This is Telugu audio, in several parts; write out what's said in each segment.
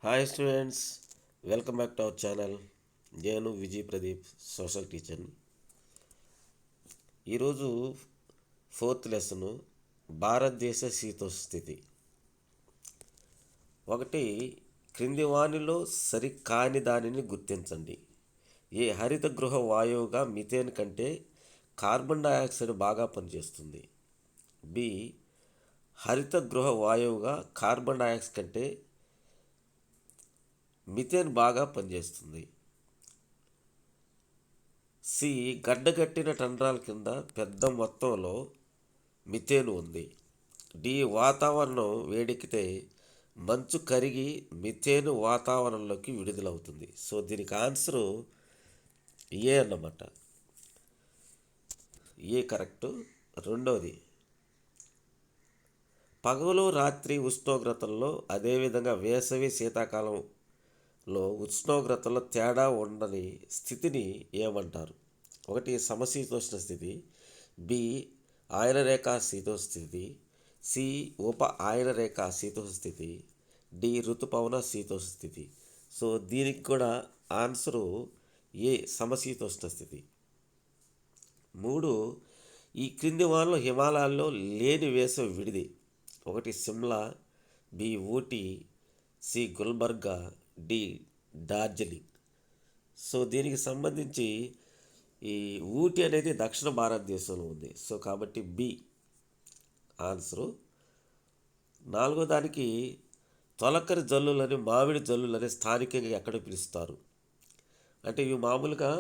Hi students, welcome back to our channel. నేను విజయ్ ప్రదీప్, సోషల్ టీచర్ని. ఈరోజు ఫోర్త్ లెసను భారతదేశ శీతోస్థితి. ఒకటి, క్రింది వానిలో సరికాని దానిని గుర్తించండి. ఏ హరిత గృహ వాయువుగా మిథేన్ కంటే కార్బన్ డయాక్సైడ్ బాగా పనిచేస్తుంది. బి, హరిత గృహ వాయువుగా కార్బన్ డయాక్సైడ్ కంటే మిథేన్ బాగా పనిచేస్తుంది. సి, గడ్డగట్టిన టండ్రాల కింద పెద్ద మొత్తంలో మిథేన్ ఉంది. డి, వాతావరణం వేడెక్కితే మంచు కరిగి మిథేన్ వాతావరణంలోకి విడుదలవుతుంది. సో దీనికి ఆన్సరు ఏ అన్నమాట. ఏ కరెక్టు. రెండవది, పగలు రాత్రి ఉష్ణోగ్రతల్లో అదేవిధంగా వేసవి శీతాకాలంలో ఉష్ణోగ్రతలో తేడా ఉండని స్థితిని ఏమంటారు? ఒకటి, సమశీతోష్ణ స్థితి. బి, ఆయనరేఖ శీతోస్థితి. సి, ఉప ఆయనరేఖ శీతోస్థితి. డి, ఋతుపవన శీతోస్థితి. సో దీనికి కూడా ఆన్సరు ఏ, సమశీతోష్ణ స్థితి. మూడు, ఈ క్రింది వానలో హిమాలయాల్లో లేని వేసవి విడిది. ఒకటి, Shimla. B, Ooty. C, Gulbarga. D, Darjeeling. So దీనికి సంబంధించి ఈ ఊటీ అనేది దక్షిణ భారతదేశంలో ఉంది. సో కాబట్టి బి ఆన్సరు. నాలుగో దానికి, తొలకరి జల్లులని మామిడి జల్లులని స్థానికంగా ఎక్కడ పిలుస్తారు? అంటే ఇవి మామూలుగా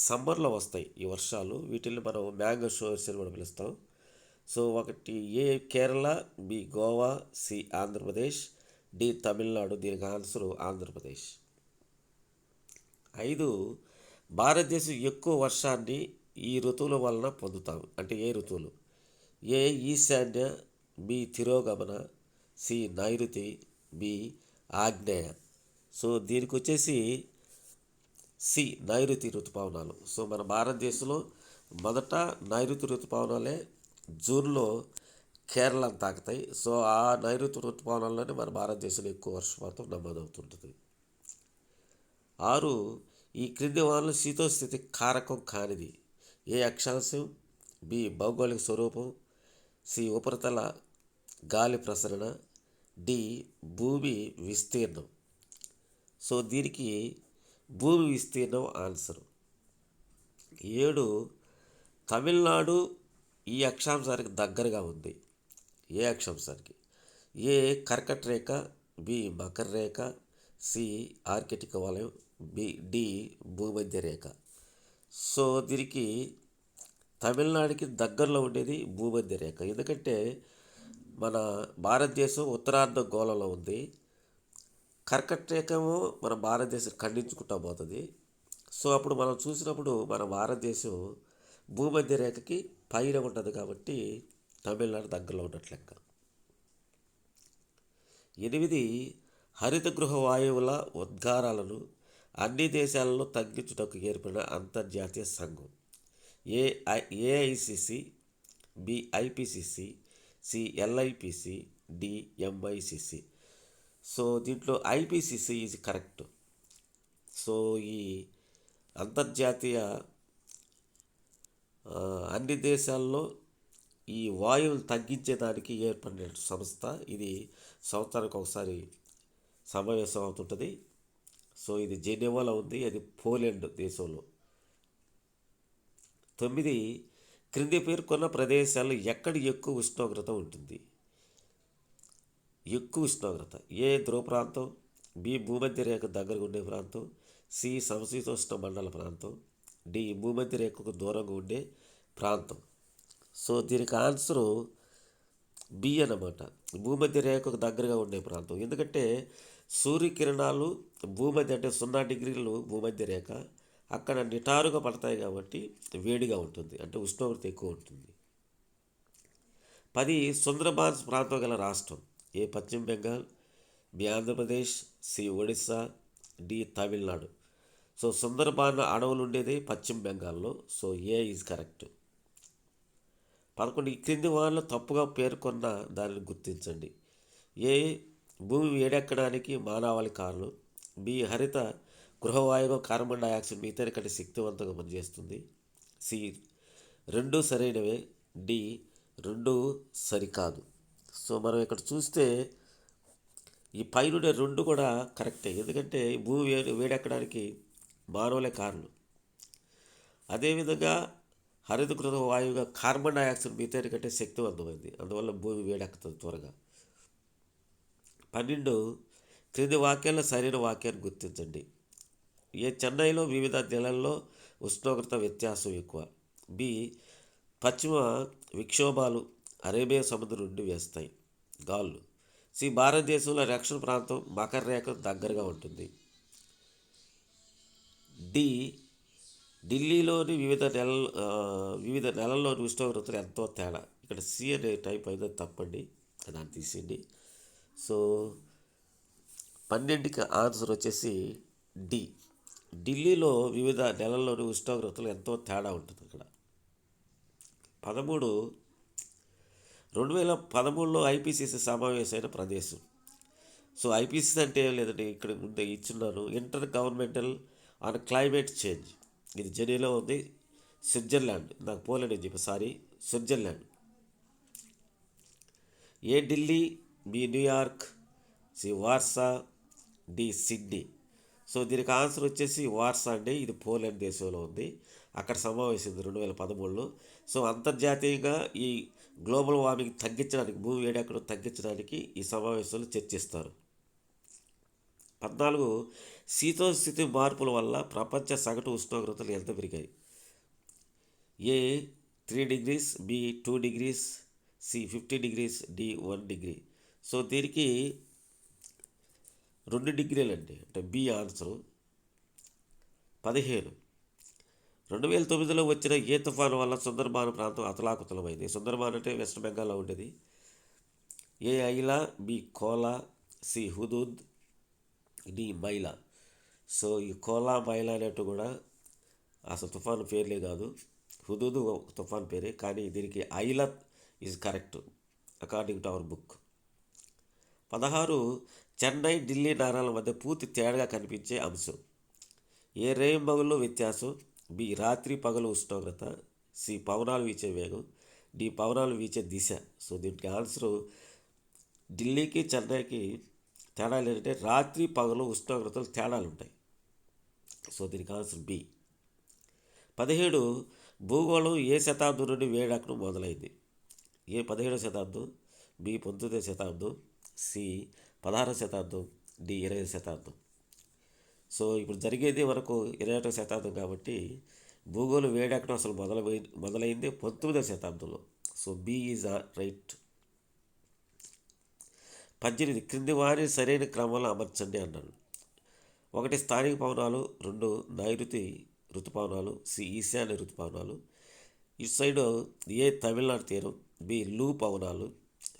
సమ్మర్లో వస్తాయి ఈ వర్షాలు. వీటిని మనం మ్యాంగో షోర్స్ అని కూడా పిలుస్తాం. సో ఒకటి, ఏ Kerala. B Goa. C Andhra Pradesh. D Tamil Nadu. దీనికి ఆన్సరు ఆంధ్రప్రదేశ్. ఐదు, భారతదేశం ఎక్కువ వర్షాన్ని ఈ ఋతువుల వలన పొందుతాం. అంటే ఏ ఋతువులు? ఏ ఈశాన్య. బి తిరోగమన. సి నైరుతి. బి ఆగ్నేయ. సో దీనికి వచ్చేసి సి నైరుతి ఋతుపవనాలు. సో మన భారతదేశంలో మొదట నైరుతి ఋతుపవనాలే జూన్లో కేరళను తాకుతాయి. సో ఆ నైరుతి ఋతుపవనాల్లోనే మన భారతదేశంలో ఎక్కువ వర్షపాతం నమోదవుతుంటుంది. ఆరు, ఈ క్రింది వానలు శీతోస్థితి కారకం కానిది. ఏ అక్షాంశం. బి భౌగోళిక స్వరూపం. సి ఉపరితల గాలి ప్రసరణ. డి భూమి విస్తీర్ణం. సో దీనికి భూమి విస్తీర్ణం ఆన్సరు. ఏడు, తమిళనాడు ఈ అక్షాంశానికి దగ్గరగా ఉంది. ఏ అక్షాంశానికి? ఏ కర్కట రేఖ. బి మకర రేఖ. సి ఆర్కిటిక్ వలయం. డి భూమధ్య రేఖ. సో దీనికి తమిళనాడుకి దగ్గరలో ఉండేది భూమధ్య రేఖ. ఎందుకంటే మన భారతదేశం ఉత్తరార్ధ గోళంలో ఉంది. కర్కట రేఖేమో మన భారతదేశం ఖండించుకుంటా పోతుంది. సో అప్పుడు మనం చూసినప్పుడు మన భారతదేశం భూమధ్య రేఖకి పైన ఉంటుంది కాబట్టి తమిళనాడు దగ్గరలో ఉన్నట్లు లెక్క. 8, హరిత గృహ వాయువుల ఉద్గారాలను అన్ని దేశాలలో తగ్గించుటకు ఏర్పడిన అంతర్జాతీయ సంఘం. AICC. B IPCC. C LIPCC. D MICC. So దీంట్లో ఐపిసిసి ఈజ్ కరెక్ట్. సో ఈ అంతర్జాతీయ అన్ని దేశాల్లో ఈ వాయువులు తగ్గించేదానికి ఏర్పడిన సంస్థ ఇది. సంవత్సరానికి ఒకసారి సమావేశం అవుతుంటుంది. సో ఇది జెనీవాలో ఉంది, అది పోలాండ్ దేశంలో. 9, క్రింది పేర్కొన్న ప్రదేశాల్లో ఎక్కడ ఎక్కువ ఉష్ణోగ్రత ఉంటుంది? ఎక్కువ ఉష్ణోగ్రత. ఏ ధ్రువ ప్రాంతం. బి భూమధ్య రేఖ దగ్గరగా ఉండే ప్రాంతం. సి సమశీతోష్ణ మండల ప్రాంతం. డి భూమధ్య రేఖకు దూరంగా ఉండే ప్రాంతం. సో దీనికి ఆన్సరు బి అన్నమాట, భూమధ్య రేఖకు దగ్గరగా ఉండే ప్రాంతం. ఎందుకంటే సూర్యకిరణాలు భూమధ్య అంటే 0 డిగ్రీలు భూమధ్య రేఖ, అక్కడ నిటారుగా పడతాయి కాబట్టి వేడిగా ఉంటుంది, అంటే ఉష్ణోగ్రత ఎక్కువ ఉంటుంది. 10, సుందర్బాన్స్ ప్రాంతం గల రాష్ట్రం. ఏ పశ్చిమ Bengal. B Andhra Pradesh. C Odisha. D Tamil Nadu. So Sundarban అడవులు ఉండేది పశ్చిమ బెంగాల్లో. So A is correct. 11, ఈ క్రింది వానలో తప్పుగా పేర్కొన్న దానిని గుర్తించండి. ఏ భూమి వేడెక్కడానికి మానవాళి కారణం. బి హరిత గృహవాయువు కార్బన్ డయాక్సైడ్ మిగతా కంటే శక్తివంతంగా పనిచేస్తుంది. సి రెండు సరైనవే. డి రెండు సరికాదు. సో మనం ఇక్కడ చూస్తే ఈ పైనుండే రెండు కూడా కరెక్టే, ఎందుకంటే ఈ భూమి వేడెక్కడానికి మానవులే కారణం. అదేవిధంగా హరిత గృహ వాయువుగా కార్బన్ డయాక్సైడ్ మిగతా కంటే శక్తివంతమైంది, అందువల్ల భూమి వేడెక్కుతుంది త్వరగా. 12 క్రింది వాక్యాల్లో సరైన వాక్యాన్ని గుర్తించండి. చెన్నైలో వివిధ నెలల్లో ఉష్ణోగ్రత వ్యత్యాసం ఎక్కువ. బి పశ్చిమ విక్షోభాలు అరేబియా సముద్రం నుండి వేస్తాయి గాళ్ళు. సి భారతదేశంలో రక్షణ ప్రాంతం మకర రేఖకు దగ్గరగా ఉంటుంది. డి ఢిల్లీలోని వివిధ నెలల్లోని ఉష్ణోగ్రతలు ఎంతో తేడా. ఇక్కడ సి అనే టైప్ అయితే తప్పండి, దాన్ని తీసేయండి. సో 12కి ఆన్సర్ వచ్చేసి డి. ఢిల్లీలో వివిధ నెలల్లోని ఉష్ణోగ్రతలు ఎంతో తేడా ఉంటుంది అక్కడ. 13 2013లో ఐపీసీసీ సమావేశమైన ప్రదేశం. సో ఐపీసీసీ అంటే ఏం లేదండి, ఇక్కడ ముందే ఇచ్చున్నాను. Inter governmental on climate change. ఇది జెనీలో ఉంది, స్విట్జర్లాండ్. నాకు పోలేండి చెప్పి Switzerland. A Delhi, B New York, C Warsaw, D Sydney. So దీనికి ఆన్సర్ వచ్చేసి వార్సా అండి. ఇది పోలాండ్ దేశంలో ఉంది, అక్కడ సమావేశం 2013లో. సో అంతర్జాతీయంగా ఈ గ్లోబల్ వార్మింగ్ తగ్గించడానికి, భూమి వేడెక్కడం తగ్గించడానికి ఈ సమావేశంలో చర్చిస్తారు. 14 శీతోస్థితి మార్పుల వల్ల ప్రపంచ సగటు ఉష్ణోగ్రతలు ఎంత పెరిగాయి? A 3 degrees, B 2 degrees, C 50 degrees, D 1 degree. So దీనికి 2 degrees అండి, అంటే బి ఆన్సరు. 15 2009లో వచ్చిన ఏ తుఫాను వల్ల సుందర్బాన్ ప్రాంతం అతలాకుతలమైంది? సుందర్బాన్ అంటే వెస్ట్ బెంగాల్లో ఉండేది. ఏ ఐలా, బి కోలా, సి హుదూద్, డి మైలా. సో ఈ కోలా మైలా అనేట్టు కూడా అసలు తుఫాను పేర్లే కాదు, హుదూద్ తుఫాన్ పేరే, కానీ దీనికి Aila is correct according to our book. 16 Chennai Delhi నగరాల మధ్య పూర్తి తేడాగా కనిపించే అంశం. ఏ రేయింబగల్లో వ్యత్యాసం, బి రాత్రి పగలు ఉష్ణోగ్రత, సి పవనాలు వీచే వేగం, డి పవనాలు వీచే దిశ. సో దీనికి ఆన్సరు ఢిల్లీకి చెన్నైకి తేడాలు ఏంటంటే రాత్రి పగలు ఉష్ణోగ్రతలు తేడాలు ఉంటాయి. సో దీనికి ఆన్సర్ బి. 17 భూగోళం ఏ శతాబ్దం నుండి వేడెక్కడం మొదలైంది? ఏ 17వ శతాబ్దం, బి 19వ శతాబ్దం, సి 16వ శతాబ్దం, డి 20వ శతాబ్దం. సో ఇప్పుడు జరిగేది మనకు 21వ శతాబ్దం కాబట్టి భూగోళం వేడెక్కడం అసలు మొదలైంది 19వ శతాబ్దంలో. So B is right. 18 క్రింది వారిని సరైన క్రమంలో అమర్చండి అన్నాడు. 1 స్థానిక పవనాలు, 2 నైరుతి ఋతుపవనాలు, సి ఈశాన్య ఋతుపవనాలు. ఇటు సైడు ఏ తమిళనాడు తీరం, బి లూ పవనాలు,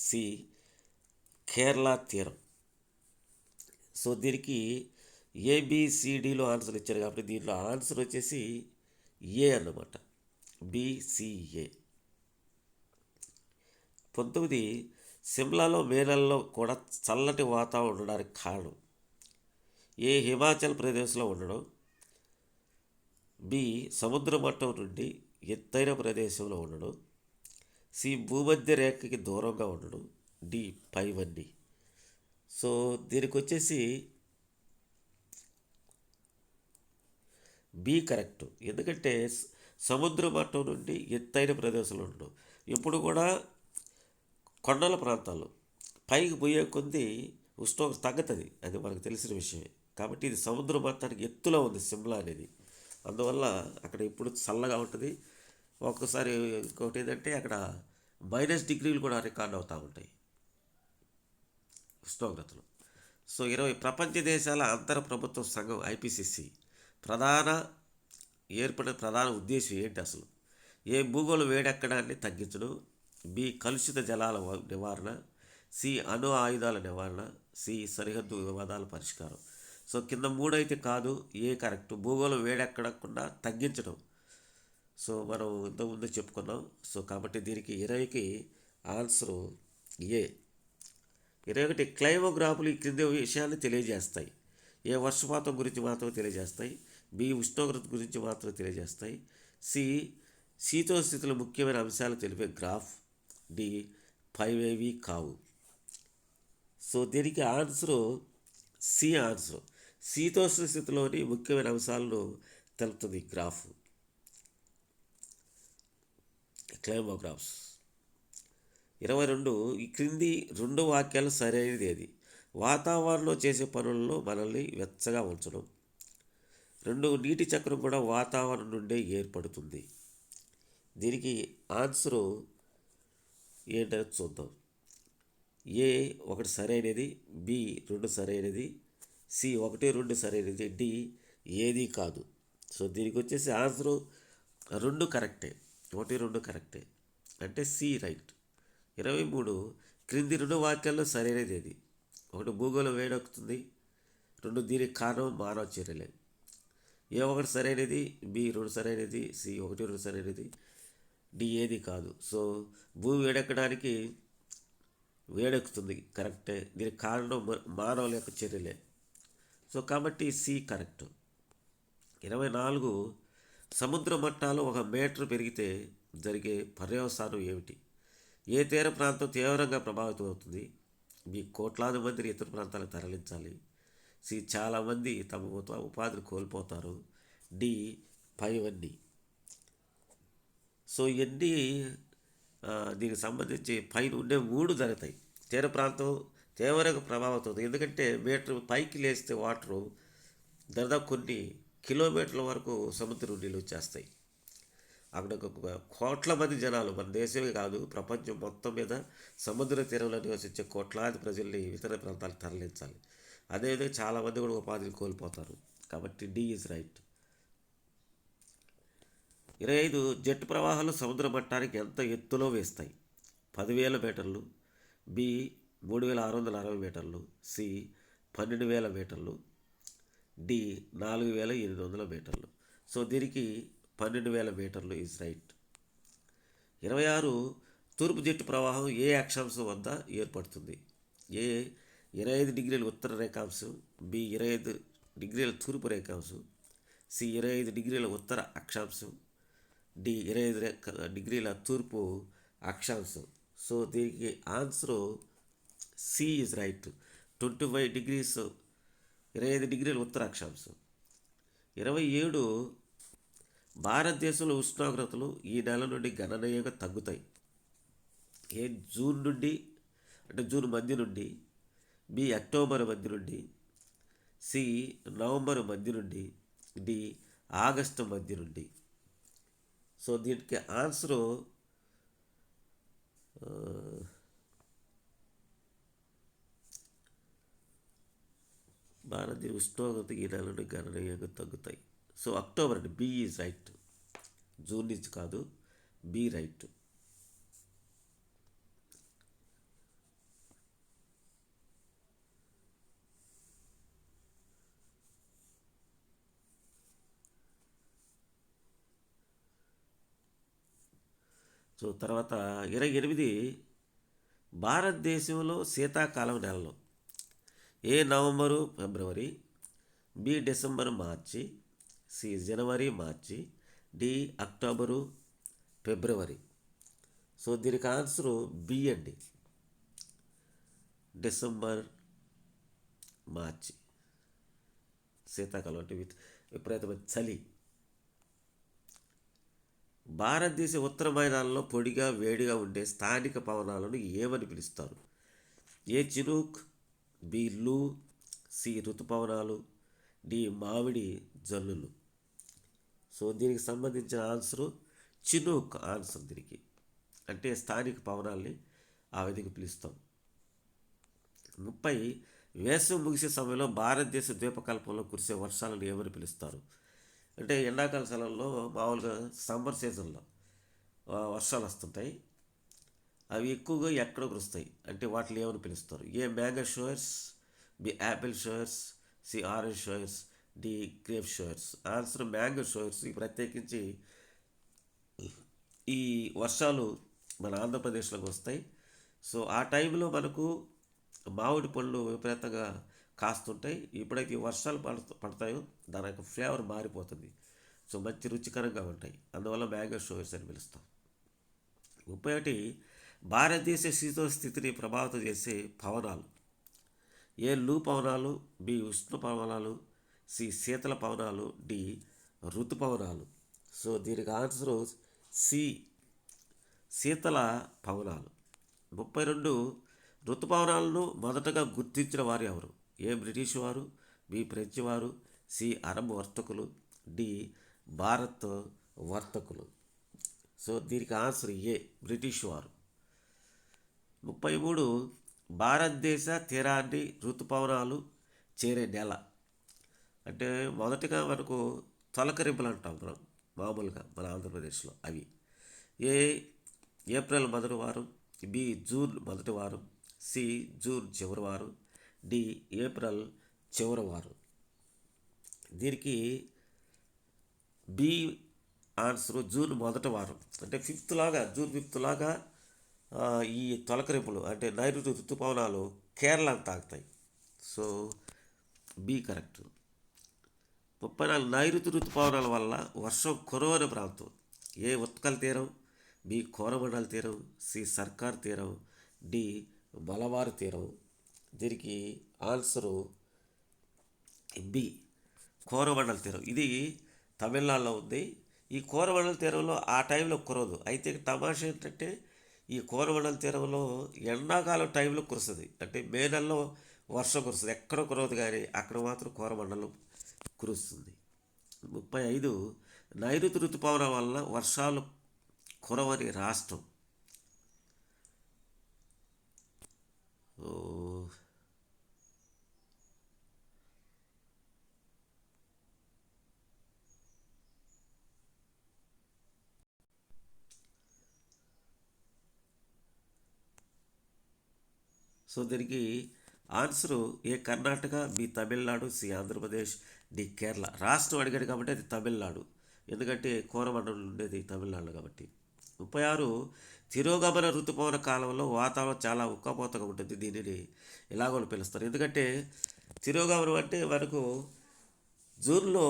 సి కేరళ తీరం. సో దీనికి ఏబిసిడిలో ఆన్సర్ ఇచ్చారు కాబట్టి దీంట్లో ఆన్సర్ వచ్చేసి ఏ అన్నమాట, బిసిఏ. 19 సిమ్లాలో మే నెలలో కూడా చల్లటి వాతావరణం ఉండడానికి కారణం. ఏ హిమాచల్ ప్రదేశ్లో ఉండడం, బి సముద్ర మట్టం నుండి ఎత్తైన ప్రదేశంలో ఉండడం, సి భూమధ్య రేఖకి దూరంగా ఉండడం, డి పైవన్నీ. సో దీనికి వచ్చేసి బి కరెక్ట్, ఎందుకంటే సముద్ర మట్టం నుండి ఎత్తైన ప్రదేశంలో ఉండడం. ఇప్పుడు కూడా కొండల ప్రాంతాల్లో పైకి పోయే కొద్దీ ఉష్ణోగ్రత తగ్గుతుంది, అది మనకు తెలిసిన విషయమే. కాబట్టి ఇది సముద్ర మట్టానికి ఎత్తులో ఉంది సిమ్లా అనేది, అందువల్ల అక్కడ ఇప్పుడు చల్లగా ఉంటుంది. ఒక్కసారి ఇంకోటి ఏంటంటే అక్కడ -డిగ్రీలు కూడా రికార్డ్ అవుతూ ఉంటాయి ఉష్ణోగ్రతలు. సో 20 ప్రపంచ దేశాల అంతర ప్రభుత్వ సంఘం ఐపీసీసీ ఏర్పడిన ప్రధాన ఉద్దేశం ఏంటి అసలు? ఏ భూగోళ వేడెక్కడాన్ని తగ్గించడం, బి కలుషిత జలాల నివారణ, సి అణు ఆయుధాల నివారణ, సి సరిహద్దు వివాదాల పరిష్కారం. సో కింద 3 అయితే కాదు, ఏ కరెక్ట్, భూగోళం వేడెక్కడకుండా తగ్గించడం. సో మనం ఇంతకుముందు చెప్పుకున్నాం. సో కాబట్టి దీనికి 20కి ఆన్సరు ఏ. 21 క్లైమోగ్రాఫ్లు ఈ క్రింది విషయాన్ని తెలియజేస్తాయి. ఏ వర్షపాతం గురించి మాత్రం తెలియజేస్తాయి. బి ఉష్ణోగ్రత గురించి మాత్రం తెలియజేస్తాయి. సి శీతోస్థితుల ముఖ్యమైన అంశాలు తెలిపే గ్రాఫ్. డి పైవేవి కావు. సో దీనికి ఆన్సరు సి ఆన్సర్. శీతోష్ణ స్థితిలోని ముఖ్యమైన అంశాలను తెలుపుతుంది గ్రాఫ్, క్లైమోగ్రాఫ్స్. 22 ఈ క్రింది 2 వాక్యాలు సరైనది ఏది? వాతావరణంలో చేసే పనుల్లో మనల్ని వెచ్చగా ఉంచడం. 2 నీటి చక్రం కూడా వాతావరణం నుండే ఏర్పడుతుంది. దీనికి ఆన్సరు ఏంటో చూద్దాం. ఏ 1 సరైనది, బి 2 సరైనది, సి 1, 2 సరైనది, డి ఏది కాదు. సో దీనికి వచ్చేసి ఆన్సరు 2 కరెక్టే, 1, 2 కరెక్టే, అంటే సి రైట్. 23 క్రింది 2 వాక్యాల్లో సరైనది ఏది? 1 భూగోళం వేడెక్కుతుంది, 2 దీనికి కారణం మానవ చర్యలే. ఏ 1 సరైనది, బి 2 సరైనది, సి 1, 2 సరైనది, డి ఏది కాదు. సో భూమి వేడెక్కుతుంది కరెక్టే, దీనికి కారణం మానవుల యొక్క చర్యలే. సో కాబట్టి సి కరెక్ట్. 24 సముద్ర మట్టాలు 1 మీటర్ పెరిగితే జరిగే పర్యవసానం ఏమిటి? ఏ తీర ప్రాంతం తీవ్రంగా ప్రభావితం అవుతుంది? బి కోట్లాది మందిని ఇతర ప్రాంతాలకు తరలించాలి, సి చాలామంది తమ ఉపాధిని కోల్పోతారు, డి పైవన్నీ. సో ఇవన్నీ దీనికి సంబంధించి పైన ఉండే 3 జరుగుతాయి. తీర ప్రాంతం తీవ్రంగా ప్రభావితం అవుతుంది, ఎందుకంటే మీటర్ పైకి లేస్తే వాటరు దాదాపు కొన్ని కిలోమీటర్ల వరకు సముద్రం నీళ్ళు వచ్చేస్తాయి. అక్కడ కోట్ల మంది జనాలు, మన దేశమే కాదు ప్రపంచం మొత్తం మీద సముద్ర తీరంలో నివసించే కోట్లాది ప్రజల్ని ఇతర ప్రాంతాలకు తరలించాలి. అదేవిధంగా చాలామంది కూడా ఉపాధిని కోల్పోతారు. కాబట్టి డి ఈజ్ రైట్. 25 జెట్ ప్రవాహాలు సముద్ర మట్టానికి ఎంత ఎత్తులో వేస్తాయి? 10,000 మీటర్లు, బి 3,660 మీటర్లు, సి 12,000 మీటర్లు, డి 4,800 మీటర్లు. సో దీనికి 12,000 మీటర్లు ఈజ్ రైట్. 26 తూర్పు జెట్టు ప్రవాహం ఏ అక్షాంశం వద్ద ఏర్పడుతుంది? ఏ 25 డిగ్రీల ఉత్తర రేఖాంశం, బి 25 డిగ్రీల తూర్పు రేఖాంశం, సి 25 డిగ్రీల ఉత్తర అక్షాంశం, డి 25 డిగ్రీల తూర్పు అక్షాంశం. సో దీనికి answer C is right. 25 degrees 25 డిగ్రీల ఉత్తర అక్షాంశం. 27 భారతదేశంలో ఉష్ణోగ్రతలు ఈ నెల నుండి గణనీయంగా తగ్గుతాయి. ఏ జూన్ నుండి, అంటే జూన్ మధ్య నుండి, బి అక్టోబర్ మధ్య నుండి, సి నవంబర్ మధ్య నుండి, డి ఆగస్టు మధ్య నుండి. సో దీనికి ఆన్సరు భారతీయ ఉష్ణోగ్రత ఈ నెల నుండి గణనీయంగా తగ్గుతాయి. సో అక్టోబర్ అండి, బి ఈజ్ రైట్. జూన్ నుంచి కాదు, బి రైట్. సో తర్వాత 28 భారతదేశంలో శీతాకాలం నెలలో ఏ నవంబరు ఫిబ్రవరి, బి డిసెంబరు మార్చి, సి జనవరి మార్చి, డి అక్టోబరు ఫిబ్రవరి. సో దీనికి ఆన్సరు బి అండి, డిసెంబర్ మార్చి. శీతాకాలం అంటే విపరీతమైన చలి. భారతదేశ ఉత్తర మైదానంలో పొడిగా వేడిగా ఉండే స్థానిక పవనాలను ఏమని పిలుస్తారు? ఏ చినూక్, బి లూ, సి ఋతుపవనాలు, డి మామిడి జల్లులు. సో దీనికి సంబంధించిన ఆన్సరు చినూక్ ఆన్సర్ దీనికి, అంటే స్థానిక పవనాల్ని ఆ విధంగా పిలుస్తాం. 30 వేసవి ముగిసే సమయంలో భారతదేశ ద్వీపకల్పంలో కురిసే వర్షాలను ఏమని పిలుస్తారు? అంటే ఎండాకాల సెలవుల్లో మామూలుగా సమ్మర్ సీజన్లో వర్షాలు వస్తుంటాయి, అవి ఎక్కువగా ఎక్కడ కురుస్తాయి అంటే వాటిని ఏమని పిలుస్తారు? A mango showers, B apple showers, C orange showers, D grape showers. Answer mango showers. ప్రత్యేకించి ఈ వర్షాలు మన ఆంధ్రప్రదేశ్లోకి వస్తాయి. సో ఆ టైంలో మనకు మామిడి పళ్ళు విపరీతంగా కాస్తుంటాయి. ఎప్పుడైతే ఈ వర్షాలు పడతాయో దాని యొక్క ఫ్లేవర్ మారిపోతుంది. సో మంచి రుచికరంగా ఉంటాయి. అందువల్ల మ్యాంగో షుగర్స్ అని పిలుస్తాం. 31 భారతదేశ శీతోష్ణ స్థితిని ప్రభావితం చేసే పవనాలు. ఏ లూ పవనాలు, బి ఉష్ణ పవనాలు, సి శీతల పవనాలు, డి ఋతుపవనాలు. సో దీనికి ఆన్సరు సి శీతల పవనాలు. 32 ఋతుపవనాలను మొదటగా గుర్తించిన వారు ఎవరు? ఏ బ్రిటిష్ వారు, బి ఫ్రెంచ్ వారు, సి అరబ్ వర్తకులు, డి భారత్ వర్తకులు. సో దీనికి ఆన్సర్ ఏ బ్రిటిష్ వారు. 33 భారతదేశ తీరాన్ని ఋతుపవనాలు చేరే నెల. అంటే మొదటిగా మనకు తొలకరింపులు అంటాం మనం మామూలుగా మన ఆంధ్రప్రదేశ్లో. అవి ఏ ఏప్రిల్ మొదటి వారం, బి జూన్ మొదటి వారం, సి జూన్ చివరి వారం, డి ఏప్రిల్ చివరి వారం. దీనికి బి ఆన్సరు జూన్ మొదటి వారం. అంటే జూన్ 5 లాగా ఈ తొలకరింపులు అంటే నైరుతి ఋతుపవనాలు కేరళను తాకుతాయి. So B correct. 34 నైరుతి ఋతుపవనాల వల్ల వర్షం కురవని ప్రాంతం. ఏ ఉత్కల్ తీరం, బి కోరమండల్ తీరం, సి సర్కార్ తీరం, డి మలబార్ తీరం. దీనికి ఆన్సరు బి కోరమండల్ తీరం. ఇది తమిళనాడులో ఉంది. ఈ కోరమండల్ తీరంలో ఆ టైంలో కురవదు. అయితే తమాషా ఏంటంటే ఈ కోరమండల్ తీరంలో ఎండాకాలం టైంలో కురుస్తుంది. అంటే మే నెలలో వర్షం కురుస్తుంది, ఎక్కడ కురవదు, కానీ అక్కడ మాత్రం కోరమండలం కురుస్తుంది. 35 నైరుతి ఋతుపవనం వల్ల వర్షాలు కురవని రాష్ట్రం. సో దీనికి answer A Karnataka, B Tamil Nadu, C Andhra Pradesh, D Kerala. రాష్ట్రం అడిగాడు కాబట్టి అది తమిళనాడు, ఎందుకంటే కోరమండలం ఉండేది తమిళనాడు కాబట్టి. 36 తిరోగమన ఋతుపవన కాలంలో వాతావరణం చాలా ఉక్కపోతగా ఉంటుంది. దీనిని ఇలాగో పిలుస్తారు. ఎందుకంటే తిరోగమనం అంటే మనకు జూన్లో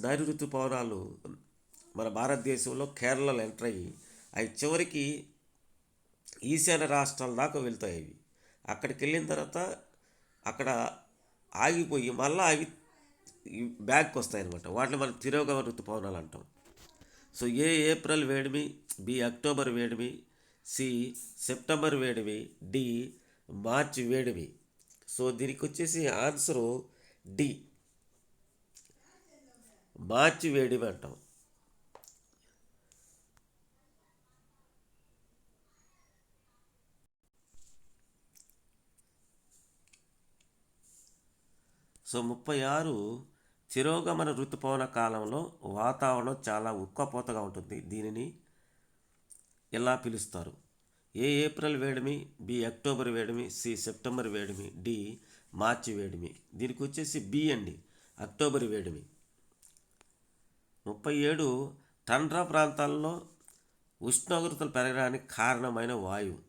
నైరుతి ఋతుపవనాలు మన భారతదేశంలో కేరళలో ఎంటర్ అయ్యి అవి చివరికి ఈశాన్య రాష్ట్రాల దాకా వెళ్తాయి. అవి అక్కడికి వెళ్ళిన తర్వాత అక్కడ ఆగిపోయి మళ్ళీ అవి బ్యాక్కి వస్తాయన్నమాట. వాటిని మనం తిరోగమన ఋతుపవనాలు అంటాం. సో ఏ ఏప్రిల్ వేడిమి, బి అక్టోబర్ వేడిమి, సి సెప్టెంబర్ వేడిమి, డి మార్చి వేడిమి. సో దీనికి వచ్చేసి ఆన్సరు డి మార్చి వేడిమి అంటాం. సో 36 తిరోగమన ఋతుపవన కాలంలో వాతావరణం చాలా ఉక్కపోతగా ఉంటుంది. దీనిని ఎలా పిలుస్తారు? ఏ ఏప్రిల్ వేడిమి, బి అక్టోబర్ వేడిమి, సి సెప్టెంబర్ వేడిమి, డి మార్చి వేడిమి. దీనికి వచ్చేసి బి అండి, అక్టోబర్ వేడిమి. 37 టండ్రా ప్రాంతాల్లో ఉష్ణోగ్రతలు పెరగడానికి కారణమైన వాయువు.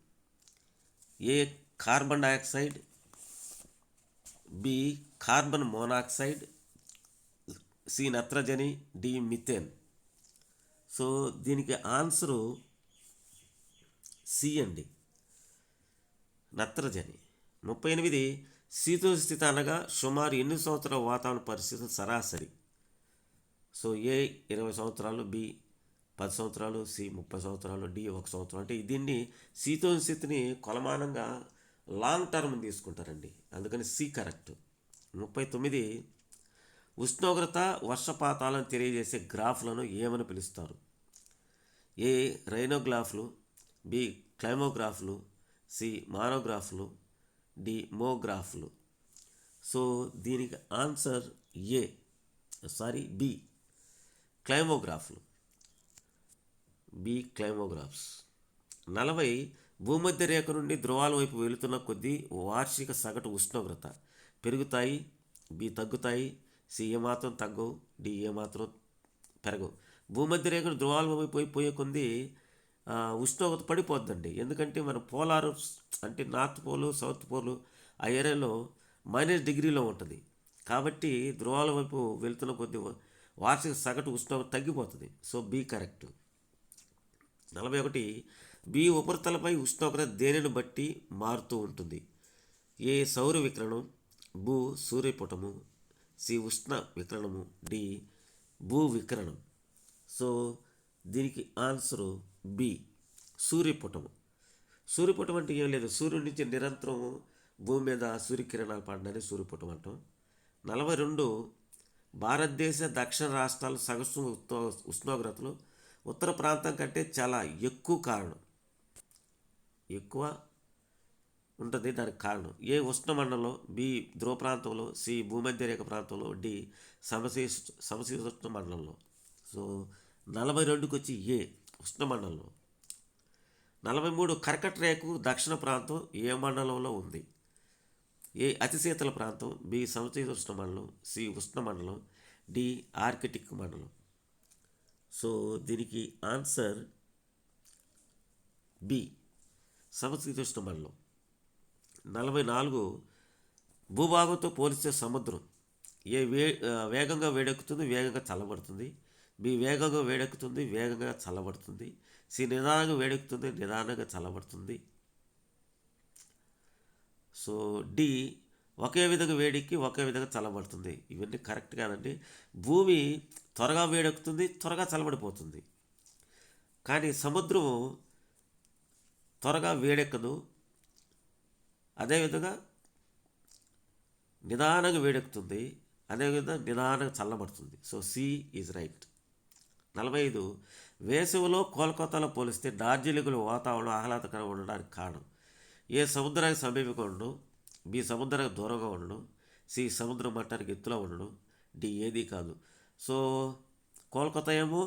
A carbon dioxide, B carbon monoxide, C నత్రజని, డి మిథేన్. సో దీనికి ఆన్సరు సి అండి, నత్రజని. 38 శీతోస్థితి అనగా సుమారు ఎన్ని సంవత్సరాల వాతావరణ పరిస్థితులు సరాసరి? సో ఏ 20 సంవత్సరాలు, బి 10 సంవత్సరాలు, సి 30 సంవత్సరాలు, డి 1 సంవత్సరం. అంటే దీన్ని శీతోస్థితిని కొలమానంగా లాంగ్ టర్మ్ తీసుకుంటారండి, అందుకని సి కరెక్ట్. 39 ఉష్ణోగ్రత వర్షపాతాలను తెలియజేసే గ్రాఫ్లను ఏమని పిలుస్తారు? ఏ రైనోగ్రాఫ్లు, బి క్లైమోగ్రాఫ్లు, సి మానోగ్రాఫ్లు, డి మోగ్రాఫ్లు. సో దీనికి ఆన్సర్ బి క్లైమోగ్రాఫ్లు, బి క్లైమోగ్రాఫ్స్. 40 భూమధ్య రేఖ నుండి ధ్రువాల వైపు వెళుతున్న కొద్దీ వార్షిక సగటు ఉష్ణోగ్రత పెరుగుతాయి, బి తగ్గుతాయి, సి ఏమాత్రం తగ్గవు, డి ఏమాత్రం పెరగవు. భూమధ్య రేఖను ధ్రువాల వైపు పోయే కొద్దీ ఉష్ణోగ్రత పడిపోద్దండి. ఎందుకంటే మన పోలార్ అంటే నార్త్ పోలు, సౌత్ పోలు ఆ ఏరియాలో -డిగ్రీలో ఉంటుంది. కాబట్టి ధ్రువాల వైపు వెళ్తున్న కొద్ది వార్షిక సగటు ఉష్ణోగ్రత తగ్గిపోతుంది. So B correct. 41. బి ఉపరితలపై ఉష్ణోగ్రత దేనిని బట్టి మారుతూ ఉంటుంది? ఏ సౌర వికిరణం, భూ సూర్యపుటము, సి ఉష్ణ వికిరణము, డి భూ వికిరణం. సో దీనికి ఆన్సరు బి సూర్యపుటము. సూర్యపుటం అంటే ఏం లేదు, సూర్యుడి నుంచి నిరంతరం భూమి మీద సూర్యకిరణాలు పడడాన్ని సూర్యపుటం అంటాం. 42. భారతదేశ దక్షిణ రాష్ట్రాల సగటు ఉష్ణోగ్రతలు ఉత్తర ప్రాంతం కంటే చాలా ఎక్కువ ఉంటుంది. దానికి కారణం ఏ ఉష్ణమండలంలో, బి ధ్రువ ప్రాంతంలో, సి భూమధ్య రేఖ ప్రాంతంలో, డి సమశీతోష్ణ మండలంలో. సో 42కి వచ్చి ఏ ఉష్ణమండలంలో. 43 కర్కట రేఖకు దక్షిణ ప్రాంతం ఏ మండలంలో ఉంది? ఏ అతి శీతల ప్రాంతం, బి సమశీతోష్ణ మండలం, సి ఉష్ణ మండలం, డి ఆర్కిటిక్ మండలం. సో దీనికి ఆన్సర్ బి సమశీతోష్ణ మండలం. 44 భూభాగంతో పోలిస్తే సముద్రం ఏ వేగంగా వేడెక్కుతుంది, వేగంగా చల్లబడుతుంది? బి వేగంగా వేడెక్కుతుంది, వేగంగా చల్లబడుతుంది. సి నిదానంగా వేడెక్కుతుంది, నిదానంగా చల్లబడుతుంది. సో డి ఒకే విధంగా వేడెక్కి ఒకే విధంగా చల్లబడుతుంది. ఇవన్నీ కరెక్ట్ కాదండి. భూమి త్వరగా వేడెక్కుతుంది, త్వరగా చల్లబడిపోతుంది. కానీ సముద్రం త్వరగా వేడెక్కదు, అదేవిధంగా నిదానంగా వేడెక్కుతుంది, అదేవిధంగా నిదానంగా చల్లబడుతుంది. So C is right. 45 వేసవిలో కోల్కతాలో పోలిస్తే డార్జిలింగ్లో వాతావరణం ఆహ్లాదకరంగా ఉండడానికి కారణం? ఏ సముద్రానికి సమీపంగా ఉండడం, బి సముద్రానికి దూరంగా ఉండడం, సి సముద్రం మట్టానికి ఎత్తులో ఉండడం, డి ఏది కాదు. సో కోల్కతా ఏమో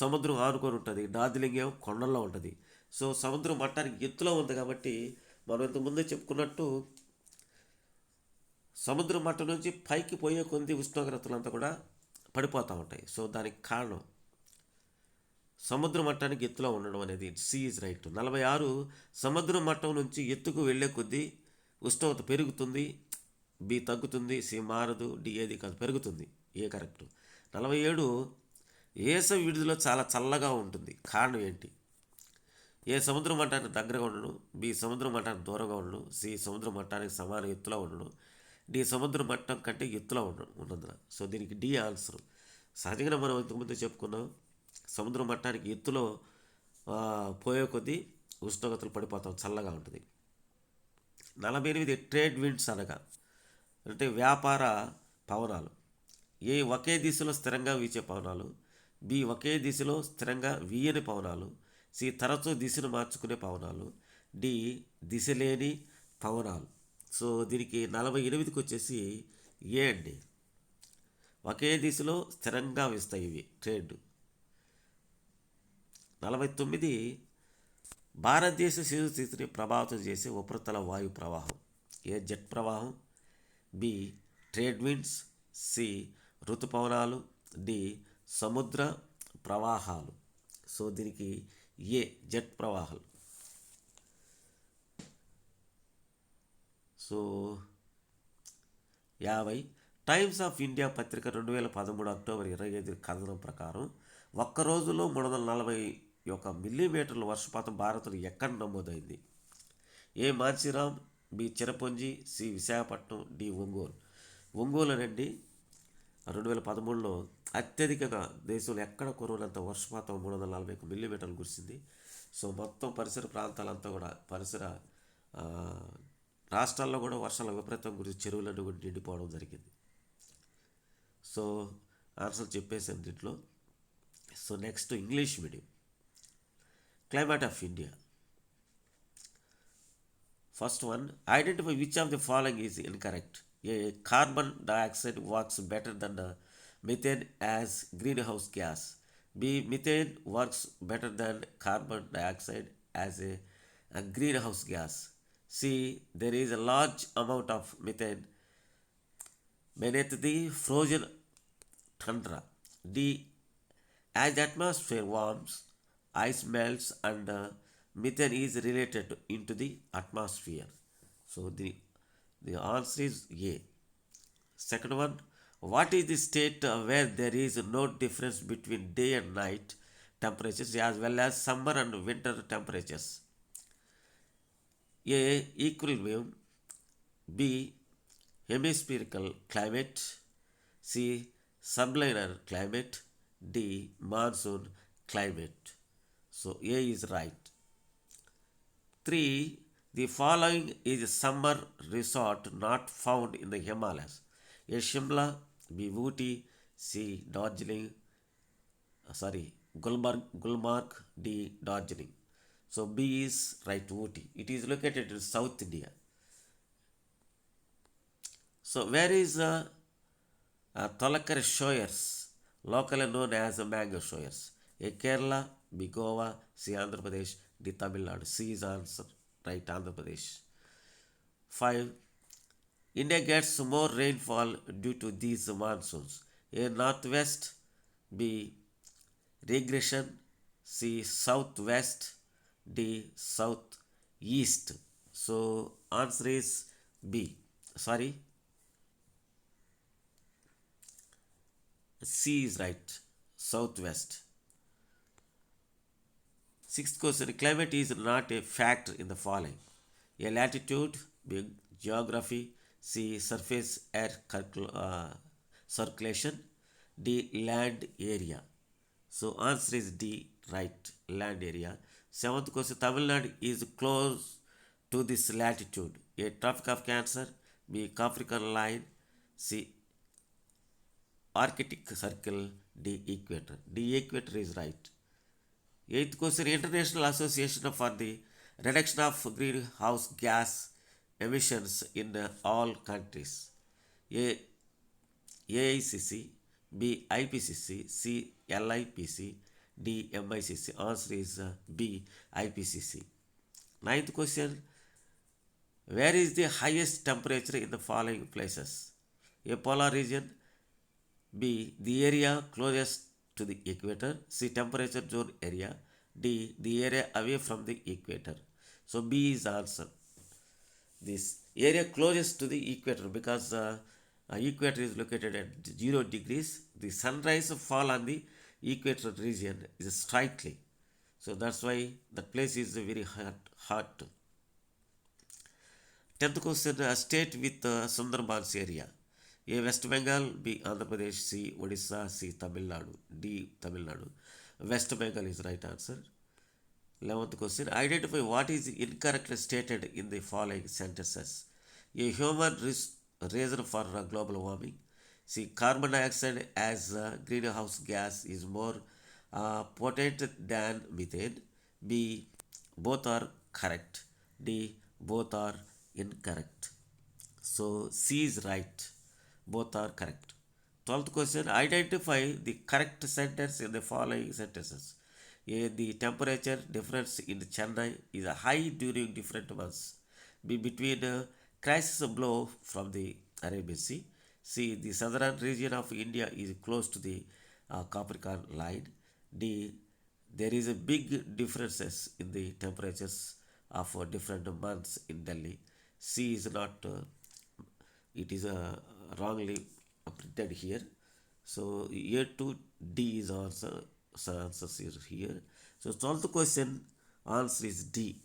సముద్రం ఆనుకొని ఉంటుంది, డార్జిలింగ్ ఏమో కొండల్లో ఉంటుంది. సో సముద్రం మట్టానికి ఎత్తులో ఉంది కాబట్టి మనం ఇంతకుముందే చెప్పుకున్నట్టు సముద్రం మట్టం నుంచి పైకి పోయే కొద్ది ఉష్ణోగ్రతలంతా కూడా పడిపోతూ ఉంటాయి. సో దానికి కారణం సముద్ర మట్టానికి ఎత్తులో ఉండడం అనేది. C is right. 46 సముద్ర మట్టం నుంచి ఎత్తుకు వెళ్ళే కొద్దీ ఉష్ణోగ్రత పెరుగుతుంది, బి తగ్గుతుంది, సి మారదు, డి ఏది కాదు పెరుగుతుంది, ఏ కరెక్ట్. 47 వేసవి విడుదల చాలా చల్లగా ఉంటుంది, కారణం ఏంటి? ఏ సముద్ర మట్టానికి దగ్గరగా ఉండడం, బి సముద్ర మట్టానికి దూరంగా ఉండడం, సి సముద్ర మట్టానికి సమాన ఎత్తులో ఉండడం, డి సముద్ర మట్టం కంటే ఎత్తులో ఉన్నందున. సో దీనికి డి ఆన్సర్. సహజంగా మనం ఇంతకుముందు చెప్పుకున్నాం, సముద్ర మట్టానికి ఎత్తులో పోయే కొద్దీ ఉష్ణోగ్రతలు పడిపోతాం, చల్లగా ఉంటుంది. 48 ట్రేడ్ విండ్స్ అంటే వ్యాపార పవనాలు. ఏ ఒకే దిశలో స్థిరంగా వీచే పవనాలు, బి ఒకే దిశలో స్థిరంగా వీయని పవనాలు, సి తరచూ దిశను మార్చుకునే పవనాలు, డి దిశ లేని పవనాలు. సో దీనికి 48కి వచ్చేసి ఏ అండి. ఒకే దిశలో స్థిరంగా వేస్తాయి ఇవి ట్రేడ్. 49 భారతదేశ శీతస్థితిని ప్రభావితం చేసే ఉపరితల వాయు ప్రవాహం. ఏ జెట్ ప్రవాహం, బి ట్రేడ్ విండ్స్, సి ఋతుపవనాలు, డి సముద్ర ప్రవాహాలు. సో దీనికి ఏ జెట్ ప్రవాహాలు. సో 50 టైమ్స్ ఆఫ్ ఇండియా పత్రిక 2013 అక్టోబర్ 25 కథనం ప్రకారం ఒక్క రోజులో 341 మిల్లీమీటర్ల వర్షపాతం భారత్లో ఎక్కడ నమోదైంది? A Mawsynram, B Cherrapunji, C Visakhapatnam, D Ongole అనండి 2013లో అత్యధికంగా దేశంలో ఎక్కడ కురవనంత వర్షపాతం 341 మిల్లీమీటర్లు కురిసింది. సో మొత్తం పరిసర ప్రాంతాలంతా కూడా పరిసర రాష్ట్రాల్లో కూడా వర్షాల విపరీతం గురించి చెరువులన్నీ కూడా నిండిపోవడం జరిగింది. సో ఆన్సర్ చెప్పేసాను దీంట్లో. So next English medium. Climate of India. First one, identify which of the following is incorrect. A carbon dioxide works better than methane as greenhouse gas. B. Methane works better than carbon dioxide as a greenhouse gas. C. There is a large amount of methane beneath the frozen tundra. D. As the atmosphere warms, ice melts and methane is related into the atmosphere. So the The answer is A. Second one, what is the state where there is no difference between day and night temperatures as well as summer and winter temperatures? A. Equilibrium. B. Hemispherical climate. C. Sublunar climate. D. Monsoon climate. So A is right. 3. The following is a summer resort not found in the Himalayas. A. Shimla. B. Ooty. C. Darjeeling. Gulmarg. D. Darjeeling. So B is right, Ooty. It is located in South India. So where is Tolakar Shoyers, locally known as Mango Shoyers? A. Kerala. B. Goa. C. Andhra Pradesh. D. Tamil Nadu. C is answer right, Andhra Pradesh. 5. India gets more rainfall due to these monsoons. A. Northwest. B. Regression. C. Southwest. D. Southeast. So answer is B. C is right. Southwest. Sixth question. Climate is not a factor in the following. A. Latitude. B. Geography. C. Surface air circulation. D. Land area. So answer is D, right, land area. Seventh question. Tamil Nadu is close to this latitude. A. Tropic of Cancer. B. Capricorn line. C. Arctic Circle. D. Equator. D. Equator is right. Eighth question. International Association for the Reduction of Greenhouse Gas Emissions in all countries. A. AICC. B. IPCC. C. LIPC. D. MICC. Answer is B. IPCC. Ninth question. Where is the highest temperature in the following places? A. Polar region. B. The area closest to the equator. C. Temperature zone area. D. The area away from the equator. So B is answer. This area closest to the equator, because equator is located at 0 degrees. The sunrise fall on the equator region is slightly. So that's why the place is very hot. 10th question. A state with Sundarbans area. A. West Bengal. B. Andhra Pradesh. C. Odisha. C. Tamil Nadu. D. Tamil Nadu. West Bengal is right answer. 11th question. Identify what is incorrectly stated in the following sentences. A. Human reason for global warming. C. Carbon dioxide as a greenhouse gas is more potent than methane. B. Both are correct. D. Both are incorrect. So C is right. Both are correct. 12th question. Identify the correct sentence in the following sentences. A. The temperature difference in Chennai is high during different months. B. Between crisis blow from the Arabian Sea. C. The southern region of India is close to the Capricorn line. D. There is a big differences in the temperatures of different months in Delhi. C is not. It is wrongly printed here. So A to D is answer. So answers is here. So 12th question answer is D.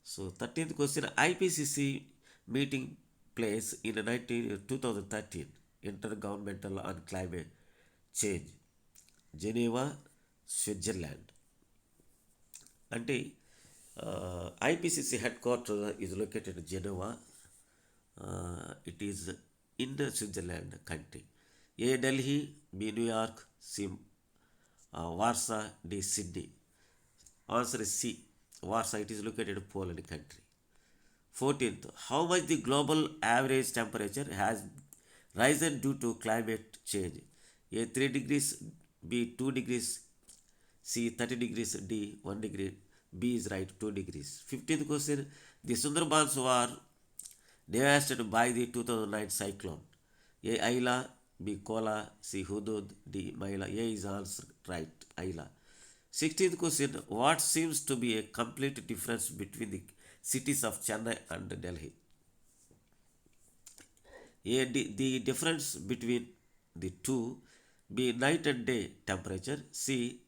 So 13th question. IPCC meeting place in 2013 Intergovernmental on Climate Change, Geneva, Switzerland. అంటే IPCC headquarters is located in Geneva. It is in the Switzerland country. A. Delhi. B. New York. C. Warsaw. D. Sydney. Answer is C. Warsaw. It is located in Poland country. 14th. How much the global average temperature has risen due to climate change? A. 3 degrees. B. 2 degrees. C. 30 degrees. D. 1 degree. B is right. 2 degrees. 15th question. The Sundarbans were devastated by the 2009 cyclone. A. Aila. B. Kola. C. Hudud. D. Maila. A is answer right. Aila. 16th question. What seems to be a complete difference between the cities of Chennai and Delhi? The difference between the two. B. Night and day temperature. C.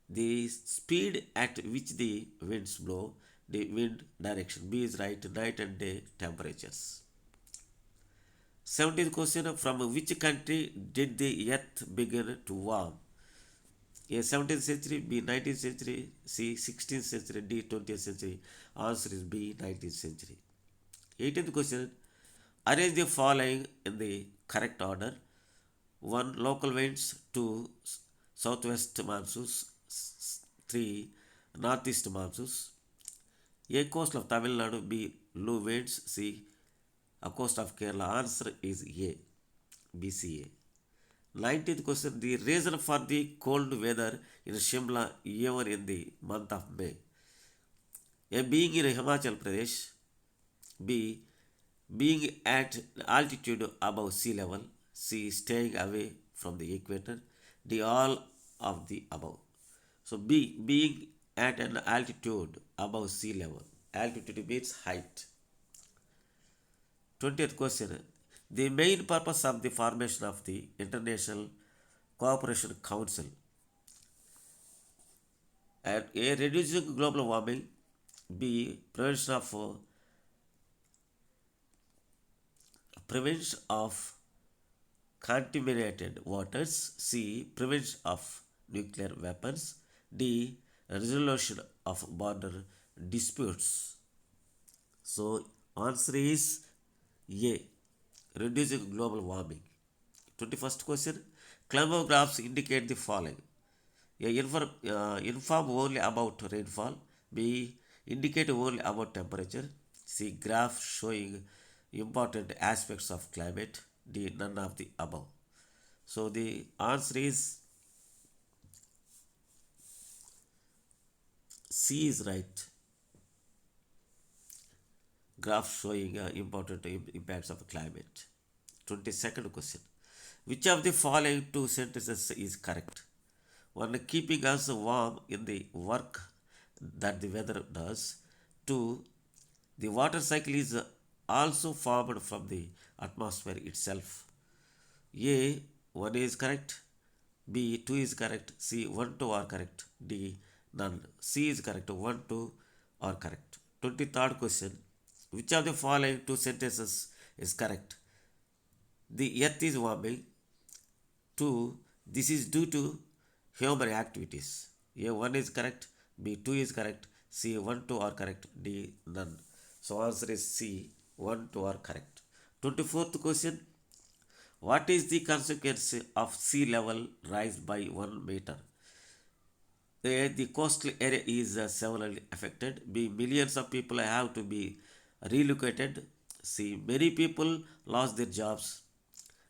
The speed at which the winds blow, the wind direction. B is right. Night and day temperatures. 17th question. From which country did the earth begin to warm? A. 17th century. B. 19th century. C. 16th century. D. 20th century. Answer is B. 19th century. 18th question. Arrange the following in the correct order. 1. Local winds. 2. Southwest monsoons. 3. Northeast monsoons. A. Coast of Tamil Nadu. B. Low winds. C. A coast of Kerala. Answer is A. BCA. 19th question. The reason for the cold weather in Shimla even in the month of May. A. Being in Himachal Pradesh. B. Being at altitude above sea level. C. Staying away from the equator. D. All of the above. So B. Being at an altitude above sea level. Altitude means height. 20th question. The main purpose of the formation of the International Cooperation Council. A. Reducing global warming. B. Prevention of contaminated waters. C. Prevention of nuclear weapons. D. Resolution of border disputes. So answer is A. Reducing global warming. 21st question. Climate graphs indicate the following. A. Inform only about rainfall. B. Indicate only about temperature. C. Graph showing important aspects of climate. D. None of the above. So the answer is C is right. Graph showing important impacts of climate. 22nd question. Which of the following two sentences is correct? 1. Keeping us warm in the work that the weather does. 2. The water cycle is also formed from the atmosphere itself. A. 1 is correct. B. 2 is correct. C. 1, 2 are correct. D. None. C is correct. 1, 2 are correct. 23rd question. Which of the following two sentences is correct? The earth is warming. 2. This is due to human activities. A. 1 is correct. B. 2 is correct. C. 1, 2 are correct. D. None. So answer is C. 1, 2 are correct. 24th question. What is the consequence of sea level rise by 1 meter? A. The coastal area is severely affected. B. Millions of people have to be relocated. C. Many people lost their jobs.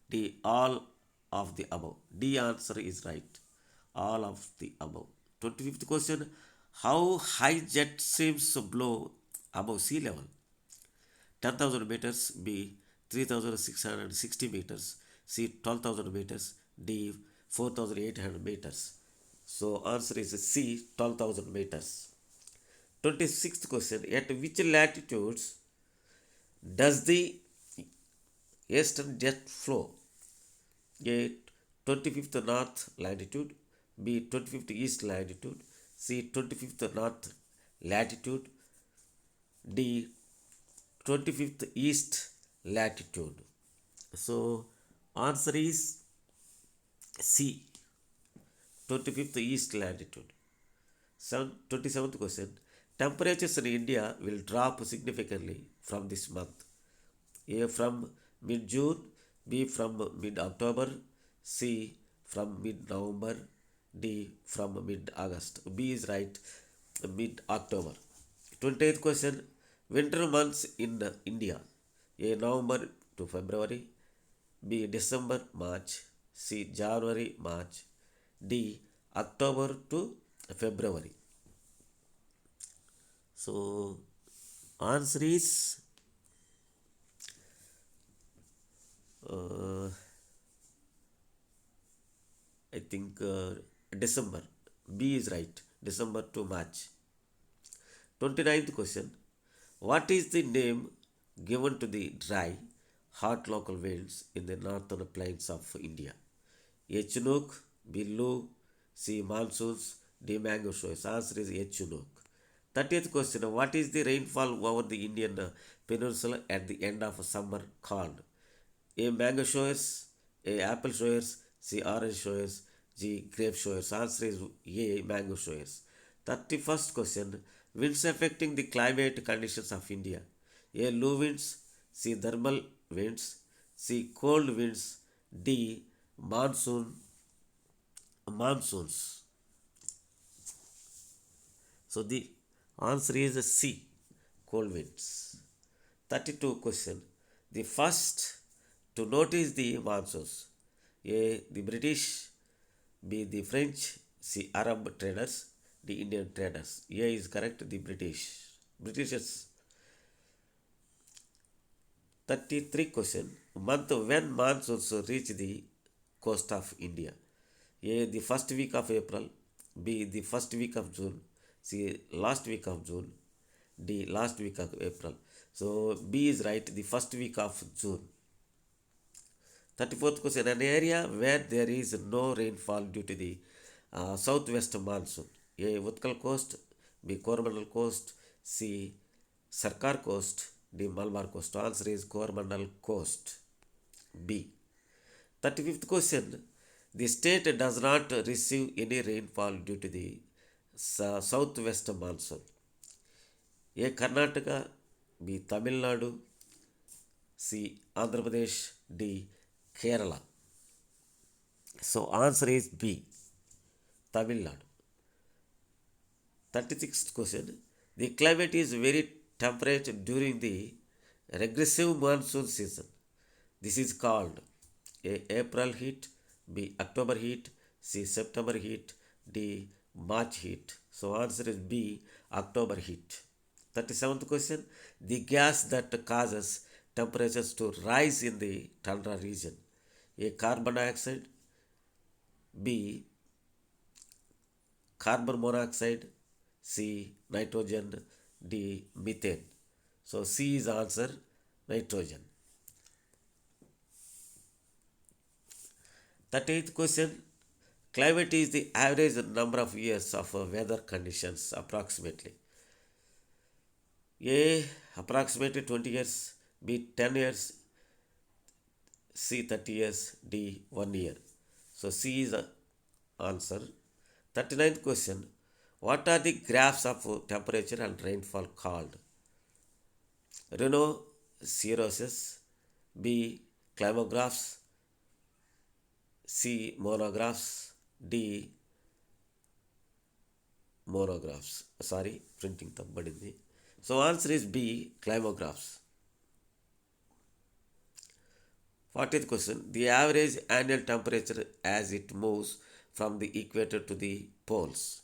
D. All of the above. D answer is right. All of the above. 25th question. How high jet streams blow above sea level? 10,000 meters. B. 3,660 meters. C. 12,000 meters. D. 4,800 meters. So answer is C. 12,000 meters. 26th question. At which latitudes does the eastern jet flow? A. 25th north latitude. B. 25th east latitude. C. 25th north latitude. D. 25th east latitude. So answer is C. 25th east latitude. 27th question. Temperatures in India will drop significantly from this month. A. From mid-June. B. From mid-October. C. From mid-November. D. From mid-August. B is right. Mid-October. 28th question. Winter months in India. A. November to February. B. December, March. C. January, March. D. October to February. So answer is I think December. B is right. December to March. 29th question. What is the name given to the dry, hot local winds in the northern plains of India. A Chinook, B. Lu, C. Monsoons, D. Mango showers. Answer is A. Chinook. 30th question. What is the rainfall over the Indian peninsula at the end of summer called? A. Mango showers, A. Apple showers, C. Orange showers, G. Grape showers. Answer is A. Mango showers. 31st question. Winds affecting the climate conditions of India. A. Low winds, C. Thermal winds, C. Cold winds, D. Monsoons. So the answer is C. Cold winds. 32 question. The first to notice the monsoons. A. The British, B. The French, C. Arab traders, D. Indian traders. A is correct. The Britishers. 33 question. Month when monsoons reach the coast of India. A. The first week of April, B. The first week of June, C. Last week of June, D. Last week of April. So B is right. The first week of June. 34th question. An area where there is no rainfall due to the southwest monsoon. A. Utkal coast, B. Coromandel coast, C. Sarkar coast, D. Malabar coast. Answer is Coromandel coast. B. 35th question. The state does not receive any rainfall due to the southwest monsoon. A. Karnataka, B. Tamil Nadu, C. Andhra Pradesh, D. Kerala. So answer is B. Tamil Nadu. 36th question. The climate is very temperate during the regressive monsoon season. This is called A. April heat, B. October heat, C. September heat, D. March heat. So answer is B. October heat. 37th question. The gas that causes temperatures to rise in the tundra region. A. Carbon dioxide, B. Carbon monoxide, C. Nitrogen, D. Methane. So C is answer, nitrogen. 38th question. Climate is the average number of years of weather conditions approximately. A. Approximately 20 years, B. 10 years, C. 30 years, D. 1 year. So C is the answer. 39th question. What are the graphs of temperature and rainfall called? Rhinoceroses, B. Climographs, C. Monographs, D. Monographs. Sorry, printing tabbadindi. So answer is B. Climographs. 40th question. The average annual temperature as it moves from the equator to the poles.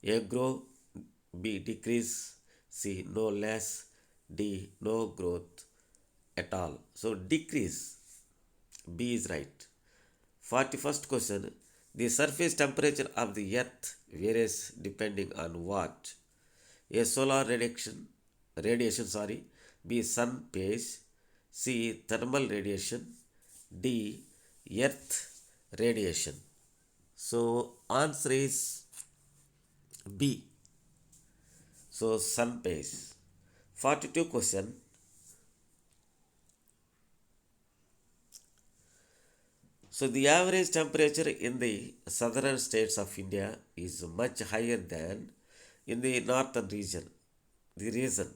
A. Grow, B. Decrease, C. No less, D. No growth at all. So decrease. B is right. 41st question. The surface temperature of the earth varies depending on what? A. Solar radiation, B. Sun phase, C. Thermal radiation, D. Earth radiation. So answer is B. So sun phase. 42 question. So the average temperature in the southern states of India is much higher than in the northern region. The reason: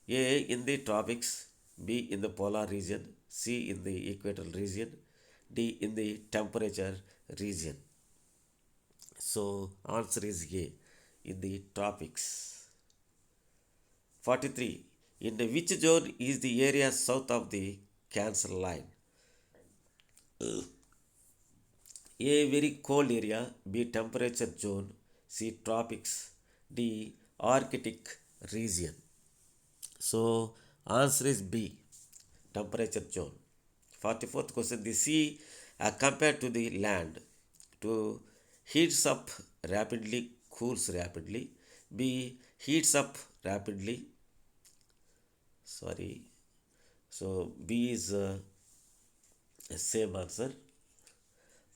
A. in the tropics, B. in the polar region, C. in the equatorial region, D. in the temperature region. So answer is A. in the tropics. 43. In which zone is the area south of the Cancer line? A. very cold area, B. temperature zone, C. tropics, D. Arctic region. So answer is B. temperature zone. 44th question. The sea compared to the land to heats up rapidly, cools rapidly, B. heats up rapidly, So B is same answer.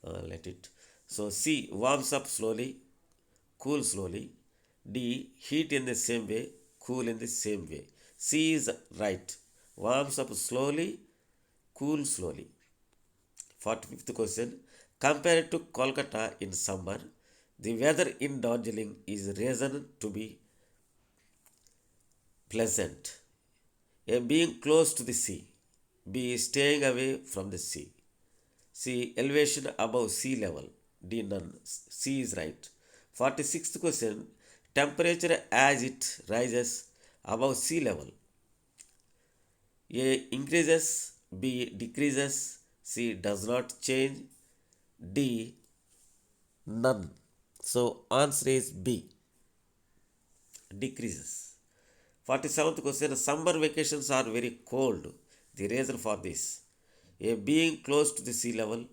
Let it. So C warms up slowly, cool slowly. D heat in the same way, cool in the same way. C is right. Warms up slowly, cool slowly. 45th question. Compared to Kolkata in summer, the weather in Darjeeling is reason to be pleasant. A being close to the sea. B staying away from the sea. C elevation above sea level. D none. C is right. 46th question. Temperature as it rises above sea level. A increases, B decreases, C does not change, D none. So answer is B, decreases. 47th question. Summer vacations are very cold. The reason for this: A being close to the sea level,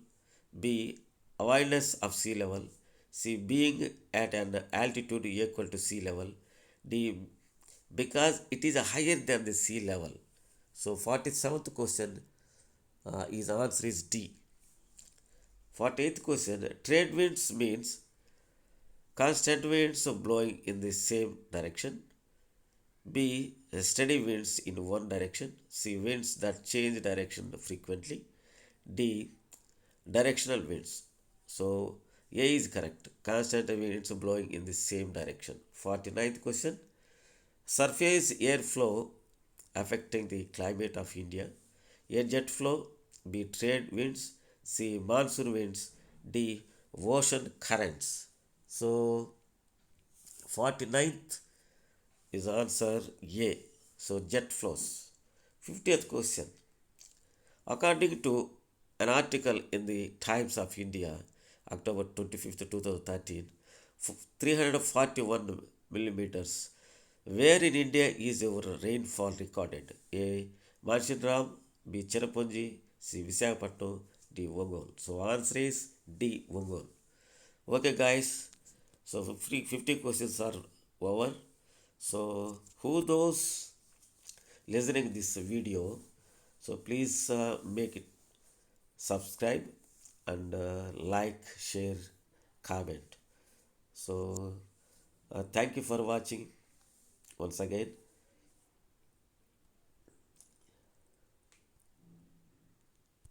B awareness of sea level, C being at an altitude equal to sea level, D because it is higher than the sea level. So 47th question is answer is D. 48th question. Trade winds means constant winds blowing in the same direction. B. Steady winds in one direction. C. Winds that change direction frequently. D. Directional winds. So A is correct. Constant winds blowing in the same direction. 49th question. Surface airflow affecting the climate of India. A. Jet flow. B. Trade winds. C. Monsoon winds. D. Ocean currents. So 49th is answer A. So jet flows. 50th question. According to an article in the Times of India, October 25th, 2013, 341 millimeters. Where in India is your rainfall recorded? A. Manshinram, B. Cherrapunji, C. Visakhapatnam, D. Ongole. So answer is D. Ongole. Okay, guys. So 50 questions are over. So who those listening this video? So please make it subscribe and like, share, comment. So thank you for watching once again.